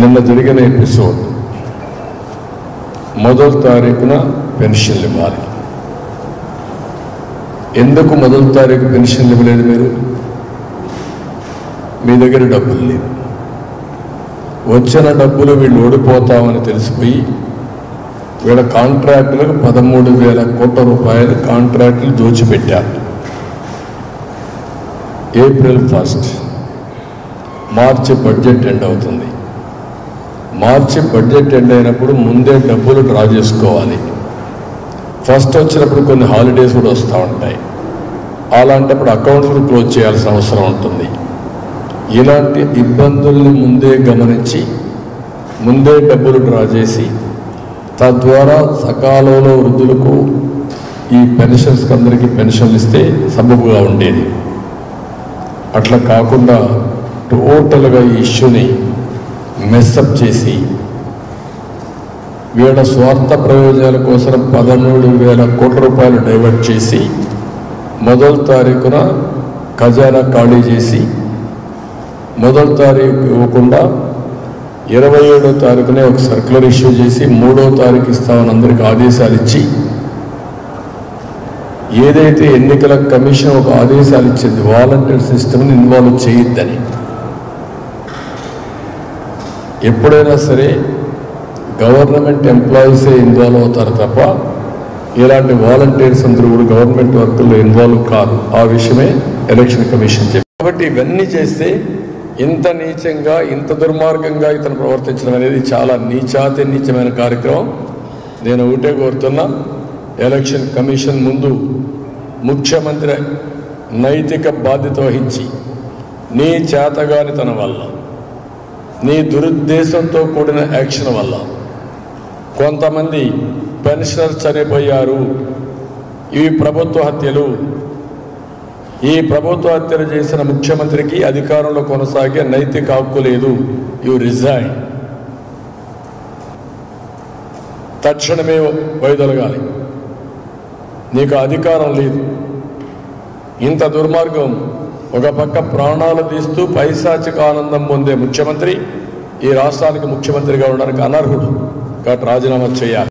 నిన్న జరిగిన ఎపిసోడ్ మొదటి తారీఖున పెన్షన్లు ఇవ్వాలి. ఎందుకు మొదటి తారీఖు పెన్షన్లు ఇవ్వలేదు? మీరు మీ దగ్గర డబ్బులు లేవు. వచ్చిన డబ్బులు వీళ్ళు ఓడిపోతామని తెలిసిపోయి వీళ్ళ కాంట్రాక్టులకు 13,000 కోట్ల రూపాయలు కాంట్రాక్టులు దోచిపెట్టారు. ఏప్రిల్ 1 మార్చి బడ్జెట్ ఎండ్ అవుతుంది. మార్చి బడ్జెట్ ఎండ్ అయినప్పుడు ముందే డబ్బులు డ్రా చేసుకోవాలి. ఫస్ట్ వచ్చినప్పుడు కొన్ని హాలిడేస్ కూడా వస్తూ ఉంటాయి. అలాంటప్పుడు అకౌంట్స్ కూడా క్లోజ్ చేయాల్సిన అవసరం ఉంటుంది. ఇలాంటి ఇబ్బందుల్ని ముందే గమనించి ముందే డబ్బులు డ్రా చేసి తద్వారా సకాలంలో వృద్ధులకు ఈ పెన్షన్స్కి అందరికీ పెన్షన్లు ఇస్తే సబబుగా ఉండేది. అట్లా కాకుండా టోటల్గా ఈ ఇష్యూని మెస్అప్ చేసి వీళ్ళ స్వార్థ ప్రయోజనాల కోసం 13,000 కోట్ల రూపాయలు డైవర్ట్ చేసి మొదటి తారీఖున ఖజానా ఖాళీ చేసి మొదటి తారీఖు ఇవ్వకుండా 27వ తారీఖునే ఒక సర్క్యులర్ ఇష్యూ చేసి 3వ తారీఖు ఇస్తామని అందరికీ ఆదేశాలు ఇచ్చి ఏదైతే ఎన్నికల కమిషన్ ఒక ఆదేశాలు ఇచ్చింది వాలంటీర్ సిస్టమ్ని ఇన్వాల్వ్ చేయొద్దని. ఎప్పుడైనా సరే గవర్నమెంట్ ఎంప్లాయీసే ఇన్వాల్వ్ అవుతారు తప్ప ఇలాంటి వాలంటీర్స్ అందరూ కూడా గవర్నమెంట్ వర్కుల్లో ఇన్వాల్వ్ కాదు. ఆ విషయమే ఎలక్షన్ కమిషన్ చెప్పి. కాబట్టి ఇవన్నీ చేస్తే ఇంత నీచంగా ఇంత దుర్మార్గంగా ఇతను ప్రవర్తించడం అనేది చాలా నీచాతి నీచమైన కార్యక్రమం. నేను ఒకటే కోరుతున్నా, ఎలక్షన్ కమిషన్ ముందు ముఖ్యమంత్రి నైతిక బాధ్యత వహించి నీ చేతగానితనం వల్ల నీ దురుద్దేశంతో కూడిన యాక్షన్ వల్ల కొంతమంది పెన్షనర్స్ చనిపోయారు. ఇవి ప్రభుత్వ హత్యలు. ఈ ప్రభుత్వ హత్యలు చేసిన ముఖ్యమంత్రికి అధికారంలో కొనసాగే నైతిక హక్కు లేదు. You resign. తక్షణమే వైదొలగాలి. నీకు అధికారం లేదు. ఇంత దుర్మార్గం, ఒక పక్క ప్రాణాలు తీస్తూ పైశాచిక ఆనందం పొందే ముఖ్యమంత్రి ఈ రాష్ట్రానికి ముఖ్యమంత్రిగా ఉండడానికి అనర్హుడు. కాబట్టి రాజీనామా చేయాలి.